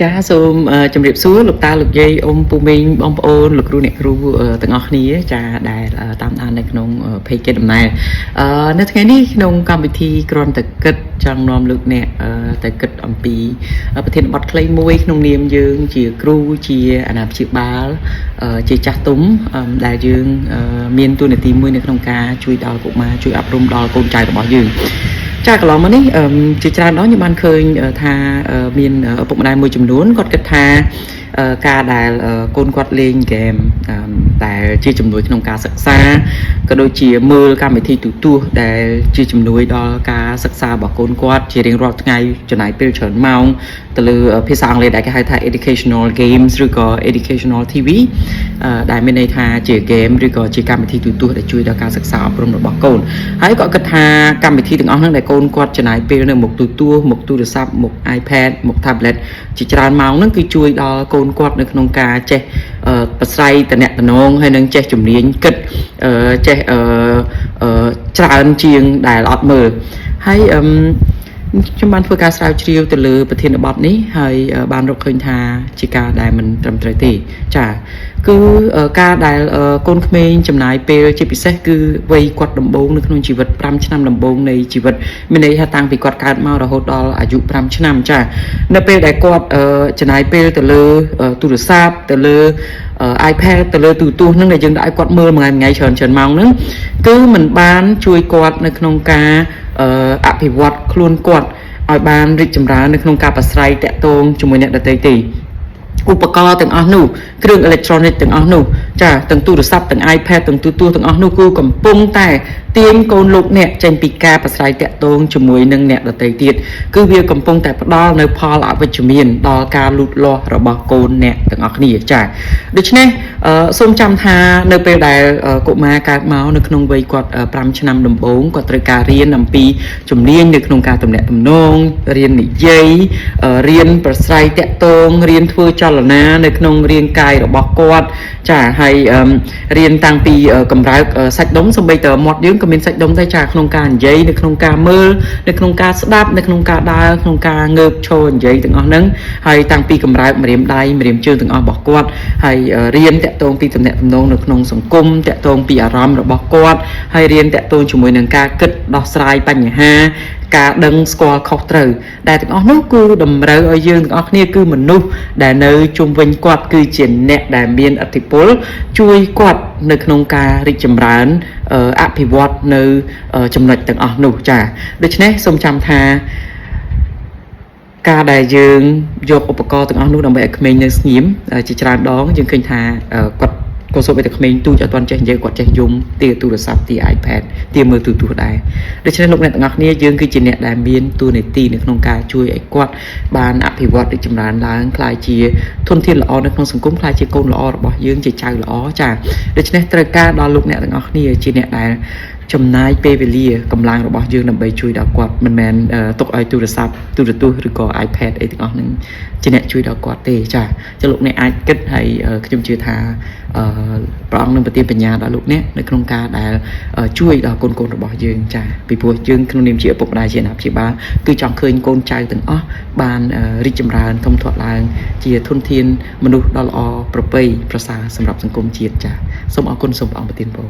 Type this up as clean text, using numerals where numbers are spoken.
ចាសូមជម្រាបសួរលោកតាលោកយាយអ៊ំពូមីងបងប្អូនលោកគ្រូអ្នកគ្រូទាំងអស់គ្នាចាដែលតាមដាននៅក្នុង page គេដំណើរនៅថ្ងៃនេះក្នុងកម្មវិធីគ្រាន់តែគិតចង់នាំលោកអ្នកទៅគិតអំពីប្រធានបទខ្លីមួយក្នុងនាមយើងជាគ្រូជាអាណាព្យាបាលជាចាស់ទុំដែលយើងមានតួនាទីមួយនៅក្នុងការជួយដល់កុមារជួយអប់រំដល់កូនចៅរបស់យើងចាកន្លងមកនេះជាច្រើនដងខ្ញុំបានឃើញថាមានឪពុកម្ដាយមួយចំនួនគាត់គិតថាការដែលកូនគាត់លេងហ្គេមដែលជាជំនួយក្នុងការសិក្សាក៏ដូចជាមើលកម្មវិធីទូទស្សន៍ដែលជាជំនួយដល់ការសិក្សារបស់កូនគាត់ជារៀងរាល់ថ្ងៃចំណាយពេលច្រើនម៉ោងទៅលើភាសាអង់គ្លេសដែលគេហៅថា educational games ឬក៏ educational TV ដែលមានន័យថាជា game ឬក៏ជាកម្មវិធីទូទស្សន៍ដែលជួយដល់ការសិក្សាអប់រំរបស់កូនហើយក៏គិតថាកម្មវិធីទាំងអស់ហ្នឹងដែលកូនគាត់ចំណាយពេលនៅមុខទូទស្សន៍មុខទូរស័ព្ទមុខ iPad មុខ tablet ជាច្រើនម៉ោងហ្នឹងគឺជួយដល់កូនគាត់នៅក្នុងការចេះប្រស្រ័យតំណែងហើយនឹងចេះជំនាញគិតចេះច្រើនជាងដែលអត់មើលហើយខ្ញុំបានធ្វើការស្រាវជ្រាវទៅលើប្រធានបទនេះហើយបានរកឃើញថាជាការដែលមិនត្រឹមត្រូវទេចាគឺការដែលកូនក្មេងចំណាយពេលជាពិសេសគឺវ័យគាត់ដំបូងនៅក្នុងជីវិត5ឆ្នាំដំបូងនៃជីវិតមានន័យថាតាំងពីគាត់កើតមករហូតដល់អាយុ5ឆ្នាំចានៅពេលដែលគាត់ចំណាយពេលទៅលើទូរស័ព្ទទៅលើiPad ទៅលើទូរទស្សន៍ហ្នឹងដែលយើងដាក់ឲ្យគាត់មើលមួយថ្ងៃច្រើនម៉ោងហ្នឹងគឺมันបានជួយគាត់នៅក្នុងការអភិវឌ្ឍខ្លួនគាត់ឲ្យបានរីកចម្រើននៅក្នុងការប្រស្រ័យតាក់ទងជាមួយអ្នកដទៃទេឧបករណ៍ទាំងអស់នោះគ្រឿងអេឡិចត្រូនិកទាំងអស់នោះចាទាំងទូរស័ព្ទទាំង iPad ទាំងទូរទស្សន៍ទាំងអស់នោះគឺកំពុងតែទាញកូនលោកអ្នកចេញពីការប្រស្រ័យតាក់ទងជាមួយនឹងអ្នកដទៃទៀតគឺវាកំពុងតែផ្ដល់នៅផលអវិជ្ជមានដល់ការលូតលាស់របស់កូនអ្នកទាំងអស់គ្នាចាដូច្នេះសូមចាំថានៅពេលដែលកុមារកើតមកនៅក្នុងវ័យគាត់5ឆ្នាំដំបូងគាត់ត្រូវការរៀនអំពីជំនាញនៅក្នុងការទំនាក់ទំនងរៀននិយាយរៀនប្រស្រ័យតាក់ទងរៀនធ្វើចលនានៅក្នុងរាងកាយរបស់គាត់ចាហើយរៀនតាំងពីកម្រើកសាច់ដុំសូម្បីតែមាត់យើងក៏មានសាច់ដុំដែរចាក្នុងការនិយាយនៅក្នុងការមើលនៅក្នុងការស្ដាប់នៅក្នុងការដើរក្នុងការងើបឈរនិយាយទាំងអស់ហ្នឹងហើយតាំងពីកម្រើកម្រាមដៃម្រាមជើងទាំងអស់របស់គាត់ហើយរៀនតាក់ទងពីទំនាក់ទំនងនៅក្នុងសង្គមតាក់ទងពីអារម្មណ៍របស់គាត់ហើយរៀនតាក់ទងជាមួយនឹងការគិតដោះស្រាយបញ្ហាការដឹងស្គាល់ខុសត្រូវដែលទាំងអស់នោះគឺតម្រូវឲ្យយើងទាំងអស់គ្នាគឺមនុស្សដែលនៅជុំវិញគាត់គឺជាអ្នកដែលមានឥទ្ធិពលជួយគាត់នៅក្នុងការរីកចម្រើនអភិវឌ្ឍនៅចំណុចទាំងអស់នោះចាដូច្នេះសូមចាំថាការដែលយើងយកឧបករណ៍ទាំងអស់នោះដើម្បីឲ្យក្មេងនៅស្ងៀមជាច្រើនដងយើងឃើញថាគាត់ក៏សូម្បីតែក្មេងទូចអត់ទាន់ចេះនិយាយគាត់ចេះយំទាទូរស័ព្ទទា iPad ទាមើលទូរទស្សន៍ដែរដូច្នេះលោកអ្នកទាំងអស់គ្នាយើងគឺជាអ្នកដែលមានតួនាទីនៅក្នុងការជួយឲ្យគាត់បានអភិវឌ្ឍរីកចម្រើនឡើងក្លាយជាធនធានល្អនៅក្នុងសង្គមក្លាយជាកូនល្អរបស់យើងជាចៅល្អចាដូច្នេះត្រូវការដល់លោកអ្នកទាំងអស់គ្នាជាអ្នកដែលចំណាយពេលវេលាកម្លាំងរបស់យើងដើម្បីជួយដល់គាត់មិនមែនទុកឲ្យទូរស័ព្ទទូរទស្សន៍ឬក៏ iPad អីទាំងអស់ហ្នឹងជាអ្នកជួយដល់គាត់ទេចាចុះលោកអ្នកអាចគិតហើយខ្ញុំជឿថាព្រះអង្គនឹងប្រទានបញ្ញាដល់លោកអ្នកនៅក្នុងការដែលជួយដល់កូនរបស់យើងចាពីព្រោះយើងក្នុងនាមជាឪពុកម្ដាយជាអាណាព្យាបាលគឺចង់ឃើញកូនចៅទាំងអស់បានរីកចម្រើនធំធាត់ឡើងជាធនធានមនុស្សដ៏ល្អប្រពៃប្រសើរសម្រាប់សង្គមជាតិចាសូមអរគុណសូមព្រះអង្គប្រទានពរ